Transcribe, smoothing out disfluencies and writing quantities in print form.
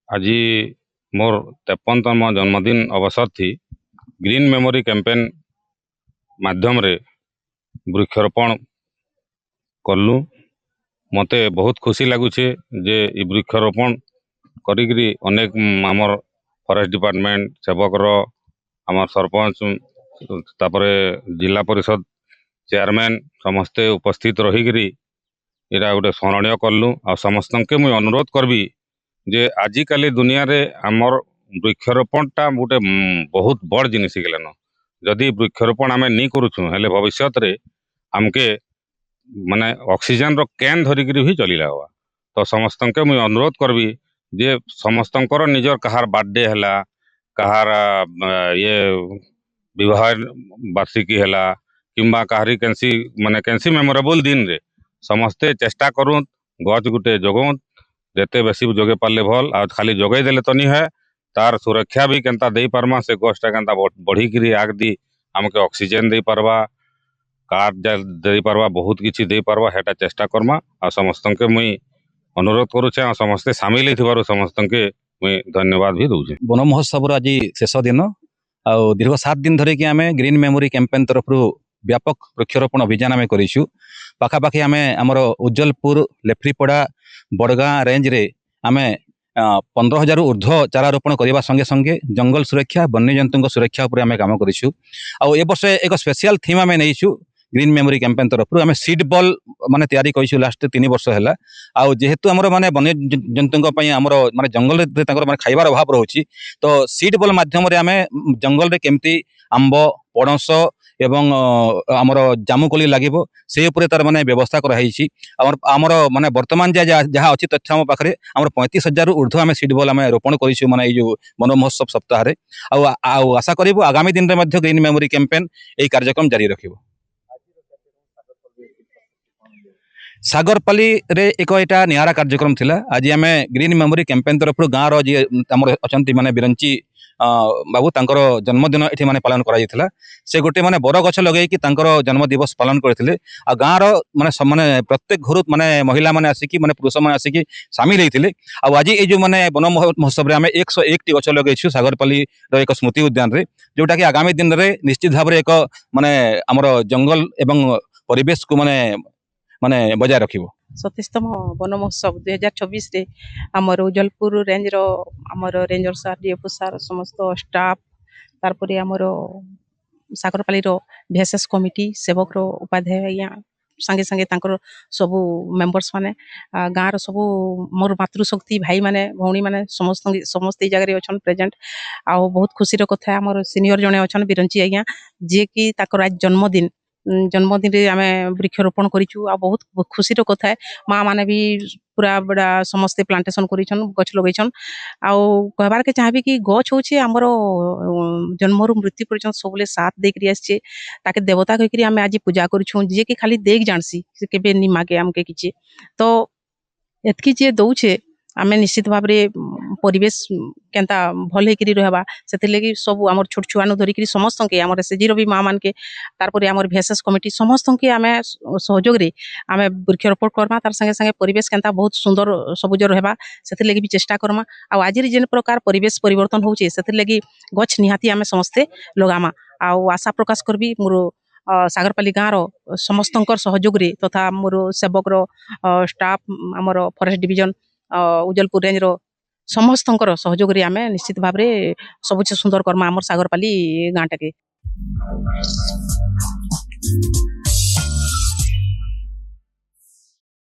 आज मोर 53तम जन्मदिन अवसर थी ग्रीन मेमोरी कैंपेन माध्यम रे वृक्षारोपण कलु। मते बहुत खुशी लगुचे जे वृक्षारोपण करी अनेक आमर फॉरेस्ट डिपार्टमेंट सेवक आमर सरपंच तापरे जिला परिषद चेयरमैन समस्ते उपस्थित रही इरा गोटे स्मरणीय कलु। आ समस्त के मुझे अनुरोध करबी जे आजिकाली दुनिया रे आमर वृक्षारोपणटा गोटे बहुत बड़ जिनिस गलान। जदि वृक्षारोपण आम नहीं करूँ हेले भविष्य रे आमके माने ऑक्सीजन रो कैन धरिक भी चलिला हवा। तो समस्त के मुझे अनुरोध करबी जे समस्त निजर कहार बर्थडे है कहार ये विवाह वार्षिकी है किंबा कहारी कैंसी माने कैंसी मेमोरेबल दिन रे समस्ते चेष्टा करूँ गछ गुटे जगौं जेते बेसी जोगे पारे भल। आ खाली जोगे देले तो नहीं है तार सुरक्षा भी केनता दे पारमा से गछटा केनता बढ़ी करी आग दी आमके ऑक्सीजन दे पारबा कार दे पारबा बहुत किछि दे पारबा हेटा चेष्टा करमा। आ समस्त के मुई अनुरोध करूचे आ समस्ते शामिल होइथिबारु समस्त के मुई धन्यवाद भी दूचे। वन महोत्सव आज शेष दिन आ दीर्घ 7 दिन धरिकी आम ग्रीन मेमोरी कैंपेन तरफ व्यापक वृक्षारोपण अभियान आम करूँ। पाखापाखि आम आमर उज्जलपुर लेफ्रीपड़ा बड़गाँ रेंज रे आम 15,000 ऊर्ध्व चारा रोपण करने संगे संगे जंगल सुरक्षा वन्यजंतु सुरक्षा उपर आम काम करूँ। ए वर्ष एक स्पेशल थीम आम नहीं ग्रीन मेमोरी कैंपेन तरफ आम सीड बॉल माने तैयारी करूँ लास्ट 3 वर्ष है। आउ जेहेतु आमर माने वन्य जंतु आमर माने जंगल माने खाइबार अभाव रोचे तो सीड बॉल माध्यम आम जंगल रे केमती आंब पणस एवं आमर जामुकोली लगे से तार माने व्यवस्था कराई। आमर माने वर्तमान जहाँ अच्छी तथ्य आम पाखे आम 35,000 ऊर्ध्व आम सीड बॉल आम रोपण करूँ माने जो वन महोत्सव सप्ताह आशा करूँ आगामी दिन में ग्रीन मेमोरी कैंपेन यही कार्यक्रम जारी रखिबो। सागरपाली रे एक एटा नियारा कार्यक्रम थिला। आज आम ग्रीन मेमोरी कैंपेन तरफ गाँव रो जे हमर अछंती माने बिरंची बाबू तांकर जन्मदिन एठी माने पालन करा जायतिला। से गोटे माने बर गछ लगेई कि तांकर जन्म दिवस पालन करथिले। आ गाँव रो माने प्रत्येक घर माने महिला माने आसिकी माने पुरुष माने आसिकी शामिल हेतिले। आ आज ए जो माने वन महोत्सव रे आम 101 टी गछ लगेइछु सागरपाली रो एक स्मृति उद्यान रे जोटा कि आगामी दिन रे निश्चित भाव रे एक माने हमर जंगल एवं परिवेश को माने माने बजाय रखिबो। 37तम वन महोत्सव 2024 रे आमर उज्जलपुर रेंज रो आमर रेंजर सार डीएफओ सार समस्त स्टाफ तारपरे आमर सागरपाली रो भेसेस कमिटी सेवक रो उपाध्याय संगे संगे तांकर सबु मेंबर्स माने गाँव रो सबु मोर मातृशक्ति भाई माने भौणी माने समस्त जगह रे अछन प्रेजेंट। आ बहुत खुशी रो कथा आमर सीनियर जने अछन बिरंची आज्ञा जे कि ताकर आज जन्मदिन रे आम वृक्षारोपण करूँ। आ बहुत खुशी कथा है माँ माने भी पूरा बड़ा समस्ते प्लांटेशन करिछन गछ लगैछन। आउ कहबार के चाहबी कि गछ होचे हमर जन्मरु मृत्यु पर्यंत सबले साथ देकरी आछे ताके देवता कहिकरी आम आज पूजा करूँ जे कि खाली देख जानसी से केबे नि मागे हमके किछि। तो एतकी जे दउछे आम निश्चित भाव रे परिवेश केनता भल हेकरी रहबा सेति लगी सब आमर छोट छुआनु धरिकरी समस्त के आमर एसएचजी रो भी माँ मान के तारपरे आमर भेसेस कमिटी समस्त के आम सहयोग रे आम वृक्षारोपण करमा तार संगे संगे परिवेश केनता बहुत सुंदर सबुज रहबा सेति लगी भी चेष्टा करमा। आ आज जेन प्रकार परिवेश परिवर्तन होचे सेति लगी गछ निहाती आम समस्ते लगामा। आ आशा प्रकाश करबी मोर सागरपाली गाँव रो समस्तंकर सहयोग रे तथा मोर सेवक रो स्टाफ आमर फॉरेस्ट डिविजन उज्जलपुर रेंज रो समस्तंकर सहयोग रे आम निश्चित भाव रे सबुज सुंदर करमा आमर सागरपाली गाँटा के।